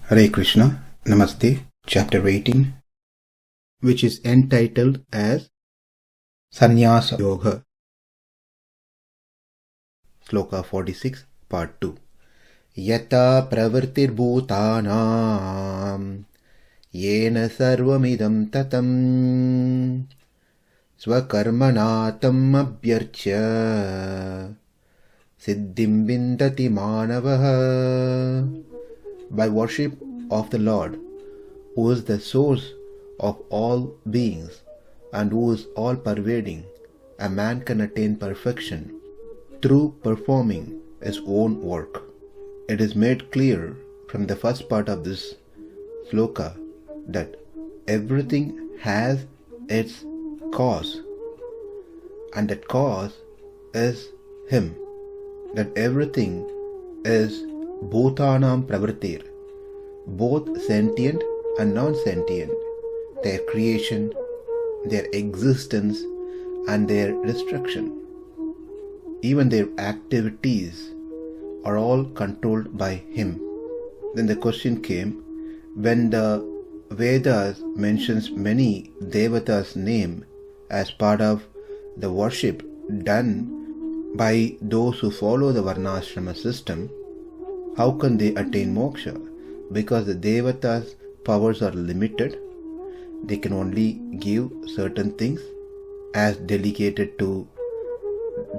Hare Krishna, Namaste, Chapter 18, which is entitled as Sannyasa Yoga. Sloka 46, Part 2. Yataḥ pravṛttir bhūtānāṁ, yena sarvam idaṁ tatam, sva-karmaṇā abhyarcya, siddhiṁ vindati mānavaḥ. By worship of the Lord, who is the source of all beings and who is all-pervading, a man can attain perfection through performing his own work. It is made clear from the first part of this sloka that everything has its cause, and that cause is Him, that everything is bhūtānāṁ pravṛttir, both sentient and non-sentient, their creation, their existence and their destruction. Even their activities are all controlled by Him. Then the question came, when the Vedas mentions many devatas' name as part of the worship done by those who follow the varnashrama system, how can they attain moksha? Because the devatas' powers are limited. They can only give certain things as delegated to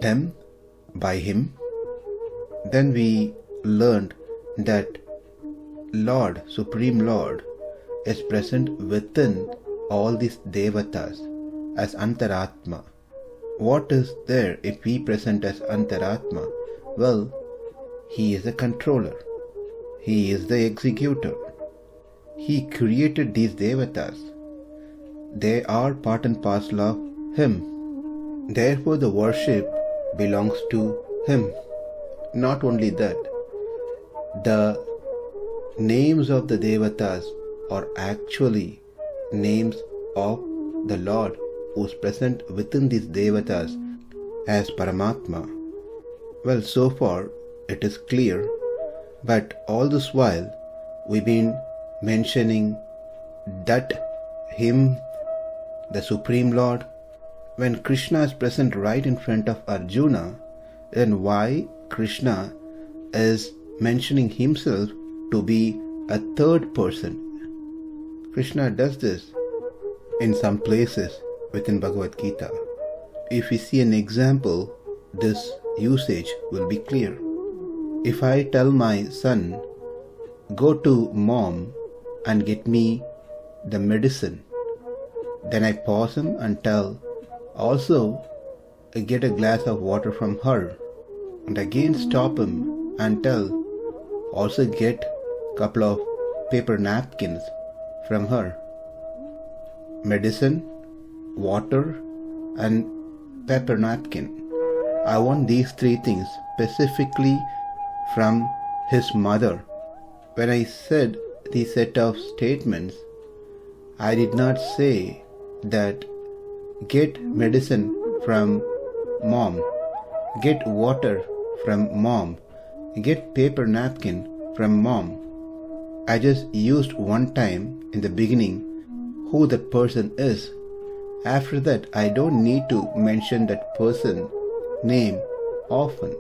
them by Him. Then we learned that Lord, Supreme Lord, is present within all these devatas as antaratma. What is there if He present as antaratma? Well, He is the controller. He is the executor. He created these devatas. They are part and parcel of Him. Therefore the worship belongs to Him. Not only that, the names of the devatas are actually names of the Lord who is present within these devatas as Paramatma. Well, so far it is clear, but all this while we've been mentioning that Him, the Supreme Lord. When Krishna is present right in front of Arjuna, then why Krishna is mentioning Himself to be a third person? Krishna does this in some places within Bhagavad Gita. If we see an example, this usage will be clear. If I tell my son, go to mom and get me the medicine, then I pause him and tell, also get a glass of water from her, and again stop him and tell, also get a couple of paper napkins from her. Medicine, water and paper napkin. I want these three things specifically from his mother. When I said the set of statements, I did not say that get medicine from mom, get water from mom, get paper napkin from mom. I just used one time in the beginning who that person is. After that, I don't need to mention that person name often.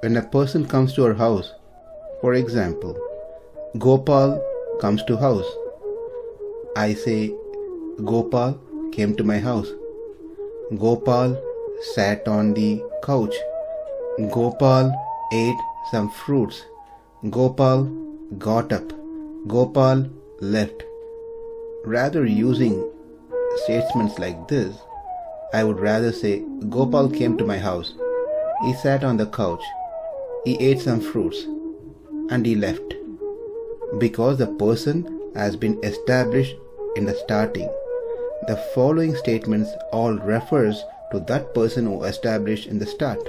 When a person comes to our house, for example, Gopal comes to house, I say, Gopal came to my house. Gopal sat on the couch. Gopal ate some fruits. Gopal got up. Gopal left. Rather using statements like this, I would rather say, Gopal came to my house. He sat on the couch. He ate some fruits and he left. Because the person has been established in the starting, the following statements all refers to that person who established in the start.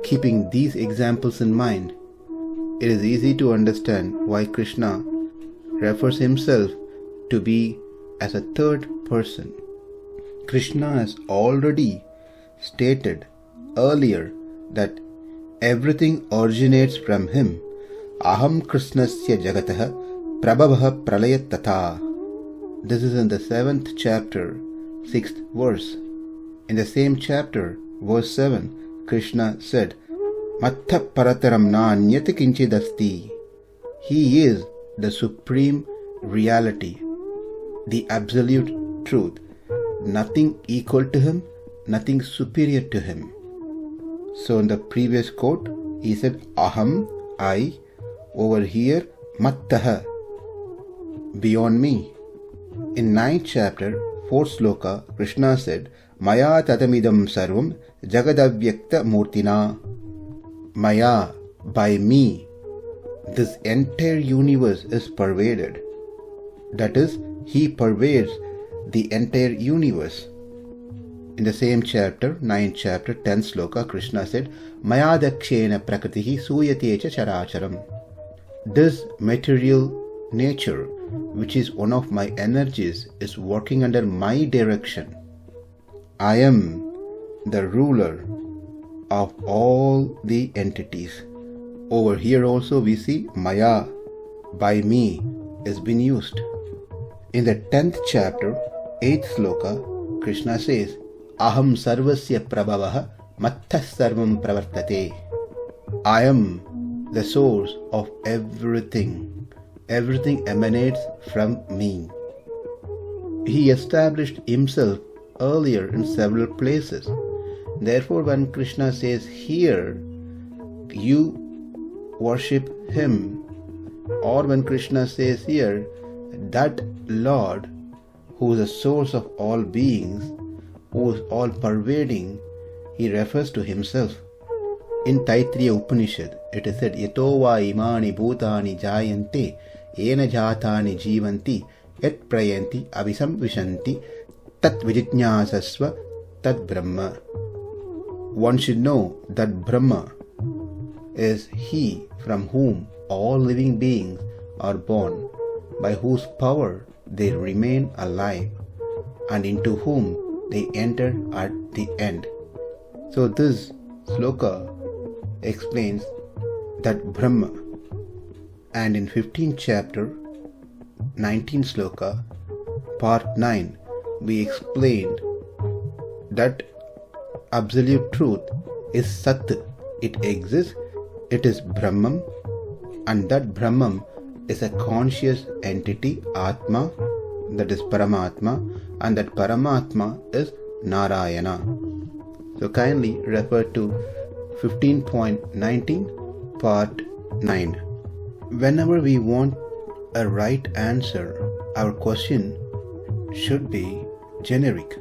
Keeping these examples in mind, it is easy to understand why Krishna refers Himself to be as a third person. Krishna has already stated earlier that everything originates from Him. aham krishnasya jagatah prabhavah pralayat tata. This is in the 7th chapter, 6th verse. In the same chapter, verse 7, Krishna said, Mattha parataram nānyat kinchidasti. He is the supreme reality, the absolute truth. Nothing equal to him, nothing superior to him. So in the previous quote, he said, Aham, I. Over here, Mattaha, beyond me. In 9th chapter, 4th sloka, Krishna said, Maya tatam idaṁ sarvam jagadabhyakta murtina. Maya, by me, this entire universe is pervaded. That is, he pervades the entire universe. In the same chapter, 9th chapter, 10th sloka, Krishna said, Maya dakshena prakritihi suyate cha characharam. This material nature, which is one of my energies, is working under my direction. I am the ruler of all the entities. Over here also we see Maya, by me, is being used. In the 10th chapter, 8th sloka, Krishna says, Aham sarvasya prabhavah mattha sarvam pravṛttir. I am the source of everything. Everything emanates from me. He established himself earlier in several places. Therefore, when Krishna says here, you worship him, or when Krishna says here, that Lord who is the source of all beings, who is all-pervading, he refers to himself. In Taittiriya Upanishad, it is said, Yato va imani bhūtānāṁ jāyante, yena jātāni jivanti, yat prayanti abhisamvishanti, tat vijñāsasva tat Brahma. One should know that Brahma is he from whom all living beings are born, by whose power they remain alive, and into whom they enter at the end. So this sloka explains that Brahma. And in 15th chapter, 19th sloka, part 9, we explained that absolute truth is Sat. It exists, it is Brahman, and that Brahman is a conscious entity, Atma, that is Paramatma, and that Paramatma is Narayana. So kindly refer to 15.19, part 9. Whenever we want a right answer, our question should be generic.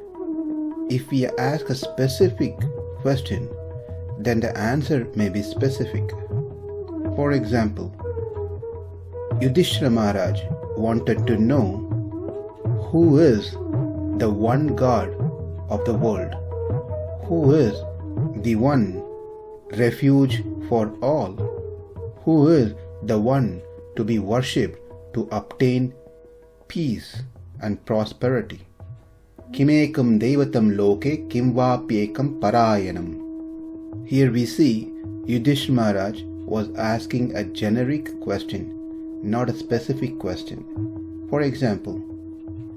If we ask a specific question, then the answer may be specific. For example, Yudhishthira Maharaj wanted to know who is the one God of the world, who is the one refuge for all, who is the one to be worshipped to obtain peace and prosperity. Kimekam devatam loke kimvapyekam parayanam. Here we see Yudhishthira Maharaj was asking a generic question, not a specific question. For example,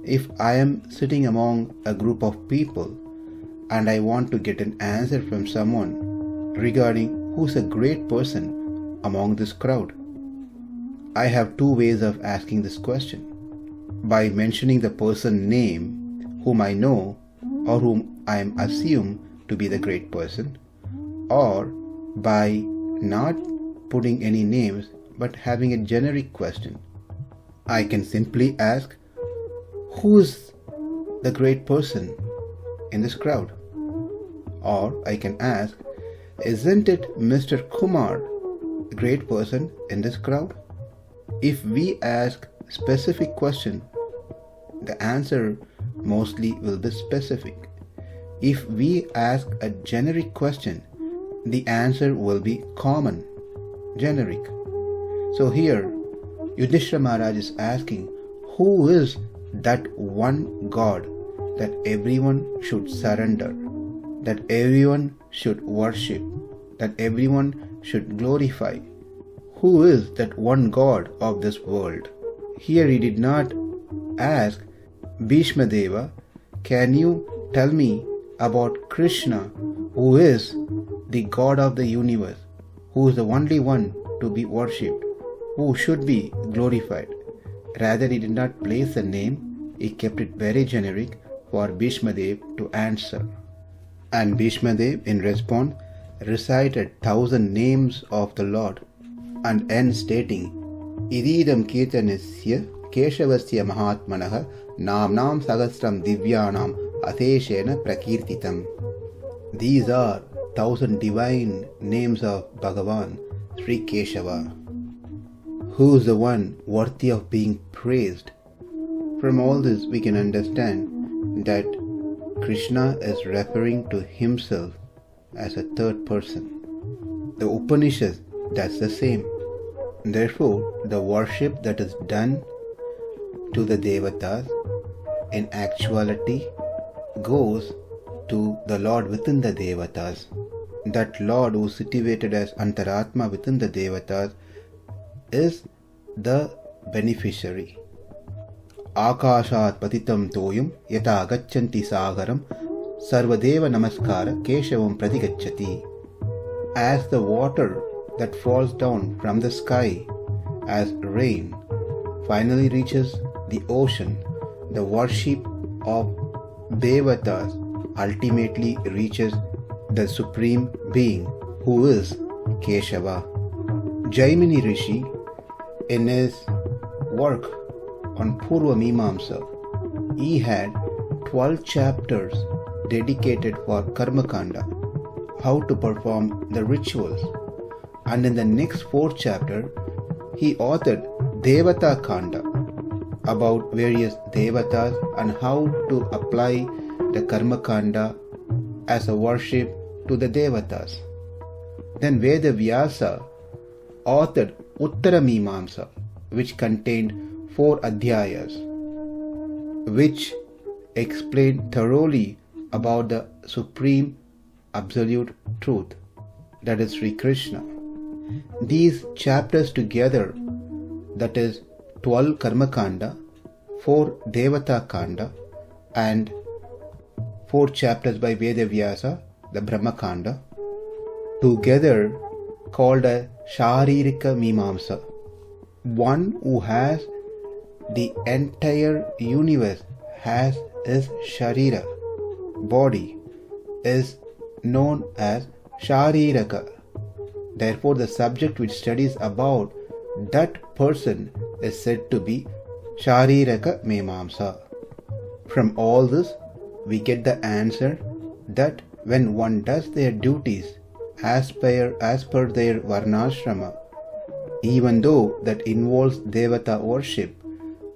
if I am sitting among a group of people and I want to get an answer from someone regarding who's a great person among this crowd, I have two ways of asking this question. By mentioning the person's name whom I know or whom I am assumed to be the great person, or by not putting any names but having a generic question. I can simply ask, who is the great person in this crowd? Or I can ask, isn't it Mr. Kumar, a great person in this crowd? If we ask specific question, the answer mostly will be specific. If we ask a generic question, the answer will be common, generic. So here, Yudhishthira Maharaj is asking, who is that one God that everyone should surrender, that everyone should worship, that everyone should glorify? who is that one God of this world? Here he did not ask Bhishma Deva, can you tell me about Krishna, who is the God of the universe, who is the only one to be worshipped, who should be glorified. Rather, he did not place a name, he kept it very generic for Bhishma Dev to answer. And Bhishma Dev, in response, recited 1,000 names of the Lord, and ends stating, idaṁ kirtanasya keshavasya mahatmanaha namnam sahasram divyanam aseshena prakirtitam. These are 1,000 divine names of Bhagavan, Sri Keshava, who is the one worthy of being praised. From all this we can understand that Krishna is referring to himself as a third person. The Upanishads does the same. Therefore, the worship that is done to the Devatas in actuality goes to the Lord within the Devatas. That Lord who is situated as Antaratma within the Devatas is the beneficiary. Akashat patitam toyum yata gachanti sagaram sarvadeva namaskara keshavam pratigacchati. As the water that falls down from the sky as rain finally reaches the ocean, the worship of Devatas ultimately reaches the Supreme Being, who is Keshava. Jaimini Rishi, in his work on Purva Mīmāṁsa, he had 12 chapters dedicated for Karmakanda, how to perform the rituals. And in the next 4th chapter, he authored Devata Kanda, about various Devatas and how to apply the Karmakanda as a worship to the Devatas. Then Veda Vyasa authored Uttara Mīmāṁsa, which contained 4 adhyayas, which explained thoroughly about the supreme absolute truth, that is Sri Krishna. These chapters together, that is 12 Karmakanda, 4 Devata Kanda, and 4 chapters by Veda Vyasa, the Brahmakanda, together called a Sharirika Mīmāṁsa. One who has the entire universe as his Sharira, body, is known as Shariraka. Therefore, the subject which studies about that person is said to be Shariraka Mīmāṁsa. From all this, we get the answer that when one does their duties as per their varnashrama, even though that involves Devata worship,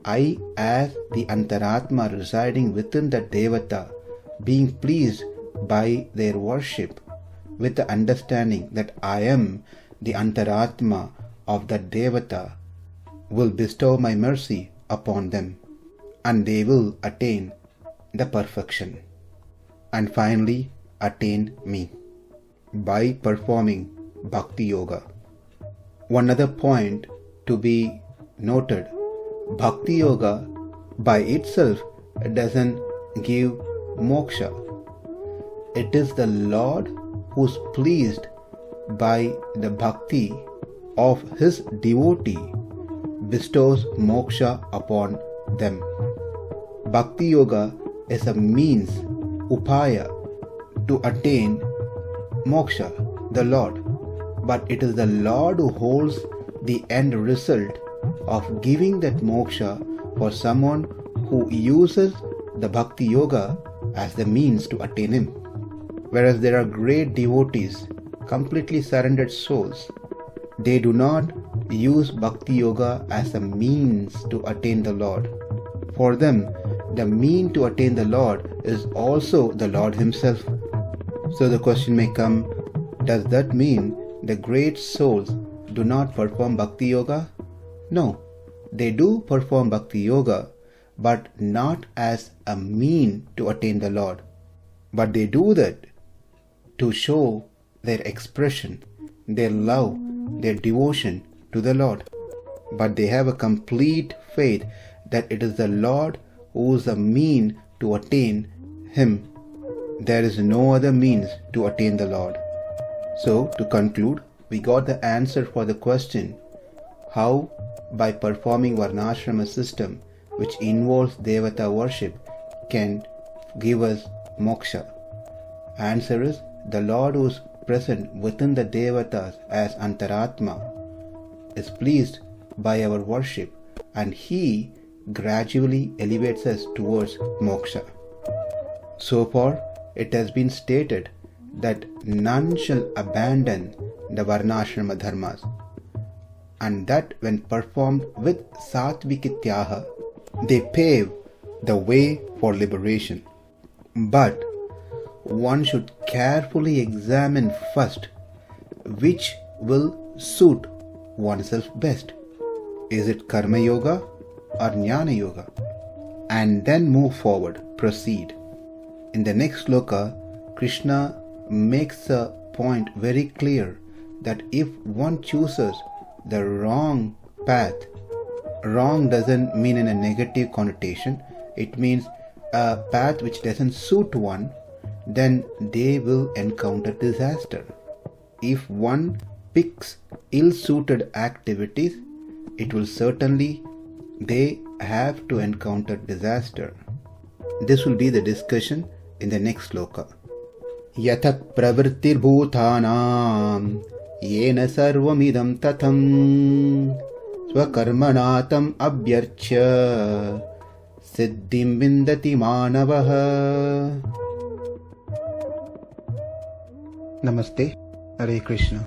I, as the Antaratma residing within the Devata, being pleased by their worship, with the understanding that I am the Antaratma of that Devata, will bestow my mercy upon them, and they will attain the perfection, and finally attain me by performing Bhakti Yoga. One other point to be noted, Bhakti Yoga by itself doesn't give moksha. It is the Lord who is pleased by the bhakti of his devotee bestows moksha upon them. Bhakti Yoga is a means, upaya, to attain moksha, the Lord. But it is the Lord who holds the end result of giving that moksha for someone who uses the Bhakti Yoga as the means to attain him. Whereas there are great devotees, completely surrendered souls, they do not use Bhakti Yoga as a means to attain the Lord. For them, the mean to attain the Lord is also the Lord himself. So the question may come, does that mean the great souls do not perform Bhakti Yoga? No, they do perform Bhakti Yoga, but not as a mean to attain the Lord. But they do that to show their expression, their love, their devotion to the Lord. But they have a complete faith that it is the Lord who is the mean to attain Him. There is no other means to attain the Lord. So, to conclude, we got the answer for the question, how by performing Varnashrama system, which involves Devata worship, can give us moksha. Answer is, the Lord who is present within the Devatas as Antaratma is pleased by our worship, and He gradually elevates us towards moksha. So far, it has been stated that none shall abandon the Varnashrama dharmas, and that when performed with satvikityaha, they pave the way for liberation. But one should carefully examine first which will suit oneself best. Is it karma yoga or jnana yoga? And then move forward, proceed. In the next sloka, Krishna makes a point very clear that if one chooses the wrong path, wrong doesn't mean in a negative connotation, it means a path which doesn't suit one, then they will encounter disaster. If one picks ill-suited activities, it will certainly, they have to encounter disaster. This will be the discussion in the next sloka. Yataḥ pravṛttir bhūtānāṁ yena sarvam idaṁ tatam sva-karmaṇā abhyarcya siddhiṁ vindati mānavaḥ. Namaste. Hare Krishna.